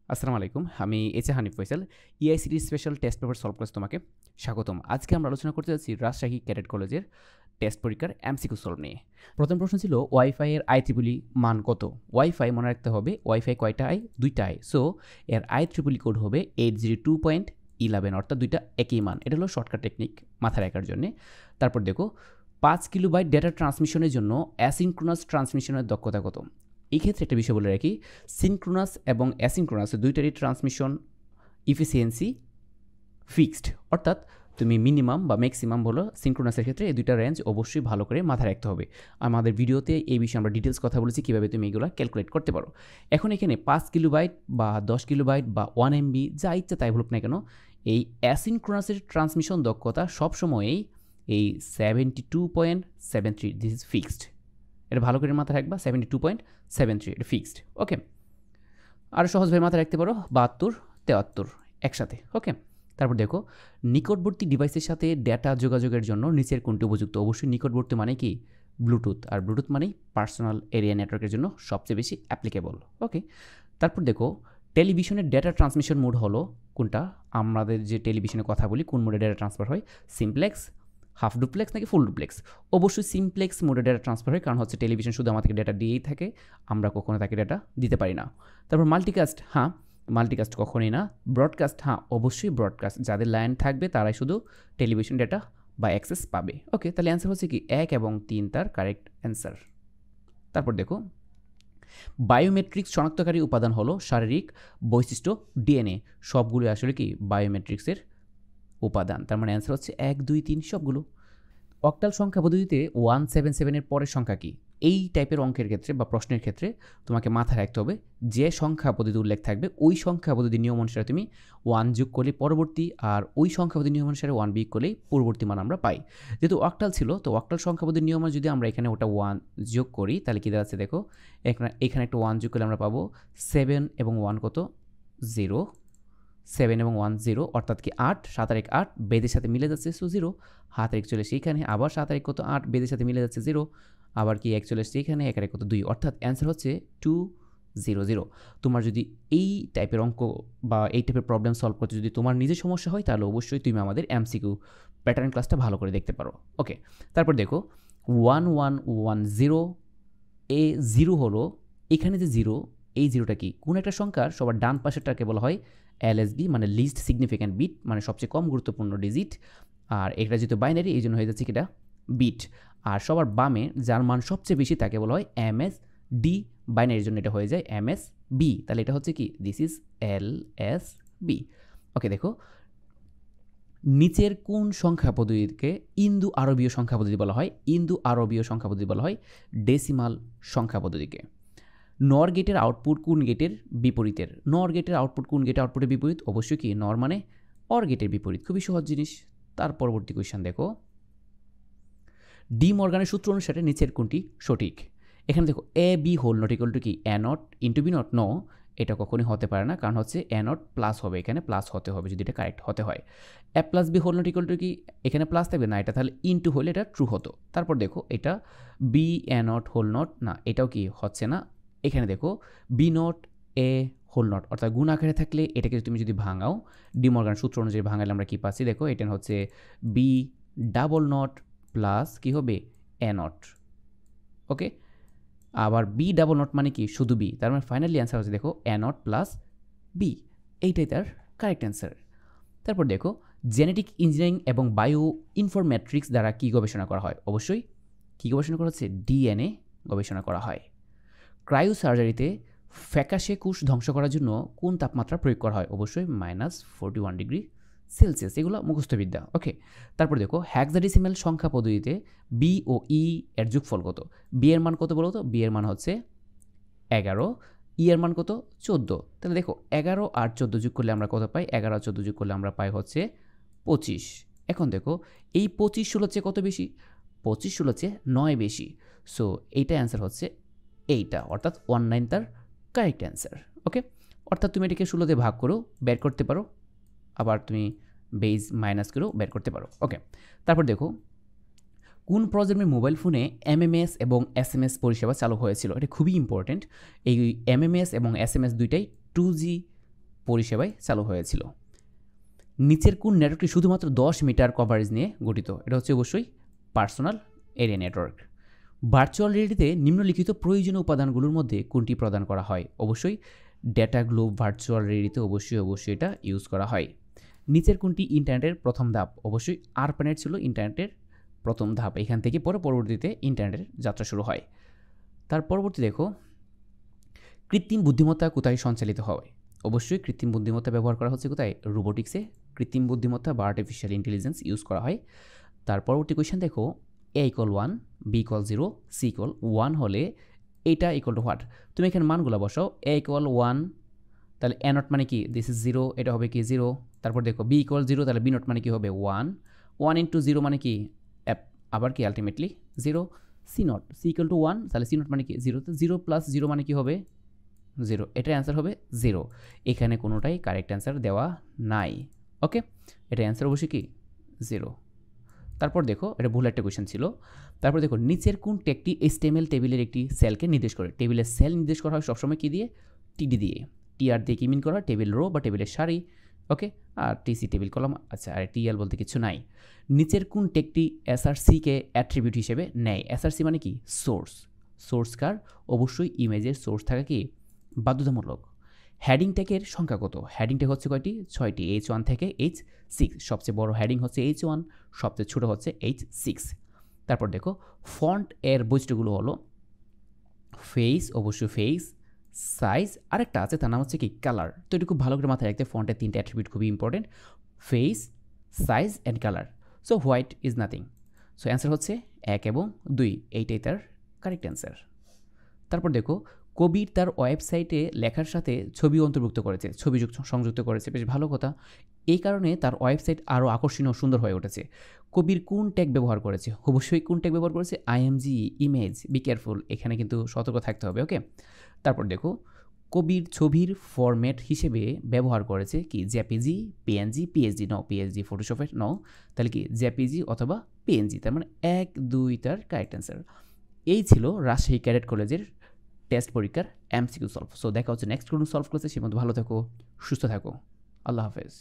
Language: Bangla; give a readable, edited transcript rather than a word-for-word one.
আসসালামু আলাইকুম। আমি H A Hanif Faisal. EICT special test paper solve class তোমাকে স্বাগতম। আজকে আমরা আলোচনা করতে যাচ্ছি রাজশাহী ক্যাডেট কলেজের টেস্ট পরীক্ষার এমসিকিউ সলভ নিয়ে। প্রথম প্রশ্ন ছিল ওয়াইফাই এর IEEE মান কত? ওয়াইফাই মনে রাখতে হবে ওয়াইফাই কয়টা আই? 2টা আই। সো এর IEEE কোড হবে 802.11 অর্থাৎ 2টা একই মান। এটা হলো শর্টকাট টেকনিক মাথায় রাখার জন্যে। তারপর দেখো 5 কিলোবাইট ডেটা ট্রান্সমিশনের জন্য অ্যাসিনক্রোনাস ট্রান্সমিশনের দক্ষতা কত? এই ক্ষেত্রে একটা বিষয় বলে রাখি, সিনক্রোনাস এবং অ্যাসিনক্রোনাস দুইটারই ট্রান্সমিশন ইফিসিয়েন্সি ফিক্সড, অর্থাৎ তুমি মিনিমাম বা ম্যাক্সিমাম বলো। সিনক্রোনাসের ক্ষেত্রে এই দুইটা রেঞ্জ অবশ্যই ভালো করে মাথায় রাখতে হবে। আমাদের ভিডিওতে এই বিষয়ে আমরা ডিটেলস কথা বলেছি কীভাবে তুমি এগুলো ক্যালকুলেট করতে পারো। এখন এখানে 5 কিলোবাইট বা 10 কিলোবাইট বা 1 MB যা ইচ্ছা তাই বলুক না কেন, এই অ্যাসিনক্রোনাসের ট্রান্সমিশন দক্ষতা সবসময়ই এই 72.73, দিস ইজ ফিক্সড। এটা ভালো করে মাথায় রাখবা, 72.73 এটা ফিক্সড। ওকে, আরও সহজভাবে মাথায় রাখতে পারো 72, 73 একসাথে। ওকে, তারপর দেখো নিকটবর্তী ডিভাইসের সাথে ডেটা যোগাযোগের জন্য নিচের কোনটি উপযুক্ত? অবশ্যই নিকটবর্তী মানে কি ব্লুটুথ, আর ব্লুটুথ মানেই পার্সোনাল এরিয়া নেটওয়ার্কের জন্য সবচেয়ে বেশি অ্যাপ্লিকেবল। ওকে, তারপর দেখো টেলিভিশনের ডেটা ট্রান্সমিশন মোড হলো কোনটা? আমাদের যে টেলিভিশনের কথা বলি কোন মোডে ডেটা ট্রান্সফার হয়, সিমপ্লেক্স, হাফ ডুপ্লেক্স নাকি ফুল ডুপ্লেক্স? অবশ্যই সিমপ্লেক্স মোডে ডেটা ট্রান্সফার হয়, কারণ হচ্ছে টেলিভিশন শুধু আমাদেরকে ডেটা দিয়েই থাকে, আমরা কখনো তাকে ডেটা দিতে পারি না। তারপর মাল্টিকাস্ট, হ্যাঁ মাল্টিকাস্ট কখনোই না। ব্রডকাস্ট, হ্যাঁ অবশ্যই ব্রডকাস্ট, যাদের লাইন থাকবে তারাই শুধু টেলিভিশন ডেটা বা অ্যাক্সেস পাবে। ওকে, তাহলে অ্যান্সার হচ্ছে কি 1 এবং 3 তার কারেক্ট অ্যান্সার। তারপর দেখো বায়োমেট্রিক্স শনাক্তকারী উপাদান হলো শারীরিক বৈশিষ্ট্য ডিএনএ। সবগুলো আসলে কি বায়োমেট্রিক্সের উপাদান, তার মানে অ্যান্সার হচ্ছে 1, 2, 3 সবগুলো। অক্টাল সংখ্যা পদ্ধতিতে 177 এর পরের সংখ্যা কি? এই টাইপের অঙ্কের ক্ষেত্রে বা প্রশ্নের ক্ষেত্রে তোমাকে মাথায় রাখতে হবে যে সংখ্যা পদ্ধতি উল্লেখ থাকবে ওই সংখ্যা পদ্ধতির নিয়ম অনুসারে তুমি 1 যোগ করলে পরবর্তী, আর ওই সংখ্যা পদ্ধতির নিয়ম অনুসারে 1 বিয়োগ করলেই পূর্ববর্তী মান আমরা পাই। যেহেতু অক্টাল ছিল, তো অক্টাল সংখ্যা পদ্ধতির নিয়মে যদি আমরা এখানে ওটা 1 যোগ করি তাহলে কী দাঁড়াচ্ছে দেখো, এখানে একটা 1 যোগ করলে আমরা পাবো 7 এবং 1 কত? 0। 7 এবং 1 0, অর্থাৎ কি 8, 7 আর 1 8, বেদের সাথে মিলে যাচ্ছে, সো 0। হাত আর 1 চলে এসে এখানে, আবার 7 আর 1 কত? 8, বেদের সাথে মিলে যাচ্ছে 0, আবার কি 1 চলে এসছে এখানে, 1 আর 1 কত? 2, অর্থাৎ অ্যান্সার হচ্ছে 2 0 0। তোমার যদি এই টাইপের অঙ্ক বা এই টাইপের প্রবলেম সলভ করতে যদি তোমার নিজের সমস্যা হয় তাহলে অবশ্যই তুমি আমাদের এমসিকিউ প্যাটার্ন ক্লাসটা ভালো করে দেখতে পারো। ওকে, তারপর দেখো 1 1 1 0, এ 0 হলো এখানে যে 0, এই 0টা কি? কোন একটা সংখ্যার সবার ডান পাশেরটাকে বলা হয় এলএসবি, মানে লিস্ট সিগনিফিক্যান্ট বিট, মানে সবচেয়ে কম গুরুত্বপূর্ণ ডিজিট। আর এটা যেহেতু বাইনারি এই জন্য হয়ে যাচ্ছে কিটা বিট। আর সবার বামে যার মান সবচেয়ে বেশি তাকে বলা হয় MSD, বাইনারির জন্য এটা হয়ে যায় MSB। তাহলে এটা হচ্ছে কি দিস ইজ LSB। ওকে, দেখো নিচের কোন সংখ্যা পদ্ধতিকে ইন্দো আরবীয় সংখ্যা পদ্ধতি বলা হয়? ইন্দো আরবীয় সংখ্যা পদ্ধতি বলা হয় ডেসিমাল সংখ্যা পদ্ধতিকে। নর গেটের আউটপুট কোন গেটের বিপরীতের? নর গেটের আউটপুট কোন গেটের আউটপুটের বিপরীত? অবশ্যই কি নর মানে অর গেটের বিপরীত। খুবই সহজ জিনিস। তার পরবর্তী কোয়েশ্চেন দেখো, ডি মর্গানের সূত্র অনুসারে নিচের কোনটি সঠিক? এখানে দেখো A B whole not equal to কি A not into B not? No, এটা কখনোই হতে পারে না, কারণ হচ্ছে এ নট প্লাস হবে, এখানে প্লাস হতে হবে যদি এটা কারেক্ট হতে হয়। A plus B whole not equal to কি এখানে প্লাস থাকবে না, এটা তাহলে ইন্টু হলে এটা ট্রু হতো। তারপর দেখো এটা B A not whole not, না এটাও কি হচ্ছে না। এখানে দেখো B not A whole not, অর্থাৎ গুণ আকারে থাকলে এটাকে তুমি যদি ভাঙাও ডি মর্গান সূত্র অনুযায়ী ভাঙালে আমরা কি পাচ্ছি দেখো, এটা হচ্ছে বি ডাবল নট প্লাস কি হবে এ নট। ওকে, আবার বি ডাবল নট মানে কি শুধু বি, তার মানে ফাইনালি অ্যান্সার হচ্ছে দেখো এ নট প্লাস বি, এইটাই তার কারেক্ট অ্যান্সার। তারপর দেখো জেনেটিক ইঞ্জিনিয়ারিং এবং বায়ো ইনফরমেট্রিক্স দ্বারা কি গবেষণা করা হয়? অবশ্যই কি গবেষণা করা হচ্ছে? ডিএনএ গবেষণা করা হয়। ক্রায়ো সার্জারিতে ফ্যাকাশে কোষ ধ্বংস করার জন্য কোন তাপমাত্রা প্রয়োগ করা হয়? অবশ্যই -41 ডিগ্রি সেলসিয়াস। এগুলো মুখস্থবিদ্যা। ওকে, তারপর দেখো হেক্সাডেসিমাল সংখ্যা পদ্ধতিতে বি ও ই এর যোগফল কত? বি এর মান কত বলো তো? বি এর মান হচ্ছে 11, ই এর মান কত? 14। তাহলে দেখো 11 আর 14 যোগ করলে আমরা কত পাই? 11 আর 14 যোগ করলে আমরা পাই হচ্ছে 25। এখন দেখো এই 25 16 চেয়ে কত বেশি? 25 16 চেয়ে 9 বেশি। সো এইটা অ্যান্সার হচ্ছে এইটা, অর্থাৎ 19 তার কারেক্ট অ্যান্সার। ওকে, অর্থাৎ তুমি এটাকে 16 দিয়ে ভাগ করেও বের করতে পারো, আবার তুমি বেজ মাইনাস করেও বের করতে পারো। ওকে, তারপর দেখো কোন প্রজন্মের মোবাইল ফোনে MMS এবং SMS পরিষেবা চালু হয়েছিল? এটা খুবই ইম্পর্টেন্ট। এই MMS এবং SMS দুইটাই 2G পরিষেবায় চালু হয়েছিল। নিচের কোন নেটওয়ার্কটি শুধুমাত্র 10 মিটার কভারেজ নিয়ে গঠিত? এটা হচ্ছে অবশ্যই পার্সোনাল এরিয়া নেটওয়ার্ক। ভার্চুয়াল রিয়েলিটিতে নিম্নলিখিত প্রয়োজনীয় উপাদানগুলোর মধ্যে কোনটি প্রদান করা হয়? অবশ্যই ডেটা গ্লোব ভার্চুয়াল রিয়েলিটিতে অবশ্যই এটা ইউজ করা হয়। নিচের কোনটি ইন্টারনেটের প্রথম ধাপ? অবশ্যই আরপানেট ছিল ইন্টারনেটের প্রথম ধাপ। এখান থেকে পরবর্তীতে ইন্টারনেটের যাত্রা শুরু হয়। তার পরবর্তী দেখো, কৃত্রিম বুদ্ধিমত্তা কোথায় সঞ্চালিত হয়? অবশ্যই কৃত্রিম বুদ্ধিমত্তা ব্যবহার করা হচ্ছে কোথায়? রোবোটিক্সে কৃত্রিম বুদ্ধিমত্তা বা আর্টিফিশিয়াল ইন্টেলিজেন্স ইউজ করা হয়। তার পরবর্তী কোয়েশ্চেন দেখো, A = 1, B = 0, C = 1 হলে এটা ইকুয়াল টু হোয়াট? তুমি এখানে মানগুলো বসাও। A = 1 তাহলে A নট মানে কি? দিস ইজ 0, এটা হবে কি 0। তারপর দেখো B = 0 তাহলে B নট মানে কি হবে? 1 1 ইন্টু 0 মানে কি? আবার কি আলটিমেটলি 0। C নট, C = 1 তাহলে C নট মানে কি? 0। তো 0 প্লাস 0 মানে কি হবে? 0। এটার অ্যান্সার হবে 0। এখানে কোনোটাই কারেক্ট অ্যান্সার দেওয়া নাই। ওকে, এটার অ্যান্সার অবশ্যই কি? 0। তারপর দেখো, এটা ভুল একটা কোয়েশ্চেন ছিল। তারপর দেখো, নিচের কোন টেকটি HTML টেবিলের একটি সেলকে নির্দেশ করে? টেবিলের সেল নির্দেশ করা হয় সবসময় কি দিয়ে? টিডি দিয়ে। টিআর দিয়ে কি মিন করা? টেবিল রো বা টেবিলের সারি। ওকে, আর টিসি টেবিল কলাম। আচ্ছা, আর টিএল বলতে কিছু নাই। নিচের কোন টেকটি এসআরসিকে অ্যাট্রিবিউট হিসেবে নেয়? এসআরসি মানে কি? সোর্স। সোর্স কার? অবশ্যই ইমেজের সোর্স থাকা কি বাধ্যতামূলক। হেডিং ট্যাগের সংখ্যা কত? হেডিং ট্যাগ হচ্ছে কয়টি? 6টি। H1 থেকে H6। সবচেয়ে বড় হেডিং হচ্ছে H1, সবচেয়ে ছোট হচ্ছে H6। তারপর দেখো, ফন্ট এর বৈশিষ্ট্যগুলো হলো ফেস, অবশ্যই ফেস, সাইজ, আরেকটা আছে তার নাম হচ্ছে কি? কালার। তো এটা খুব ভালো করে মাথায় রাখতে, ফন্টের 3টা অ্যাট্রিবিউট খুবই important, face, size and colour. So white is nothing. So answer হচ্ছে 1 এবং 2, এইটাই তার কারেক্ট অ্যান্সার। তারপর দেখো, কবির তার ওয়েবসাইটে লেখার সাথে ছবি অন্তর্ভুক্ত করেছে, ছবি সংযুক্ত করেছে, বেশ ভালো কথা। এই কারণে তার ওয়েবসাইট আরও আকর্ষণীয় সুন্দর হয়ে উঠেছে। কবির কোন ট্যাগ ব্যবহার করেছে? অবশ্যই কোন ট্যাগ ব্যবহার করেছে? IMG, image. বি কেয়ারফুল, এখানে কিন্তু সতর্ক থাকতে হবে। ওকে, তারপর দেখো, কবির ছবির ফরম্যাট হিসেবে ব্যবহার করেছে কি? JPG, PNG, PSD. ন, পিএসডি ফটোশপের ন, তাহলে কি জেপিজি অথবা পিএনজি। তার মানে 1, 2 তার কারেক্ট অ্যান্সার। এই ছিল রাজশাহী ক্যাডেট কলেজের টেস্ট পরীক্ষার MCQ সলভ। সো দেখা হচ্ছে নেক্সট কোনো সলভ ক্লাসে। সে মধ্যে ভালো থাকো, সুস্থ থাকো। আল্লাহ হাফেজ।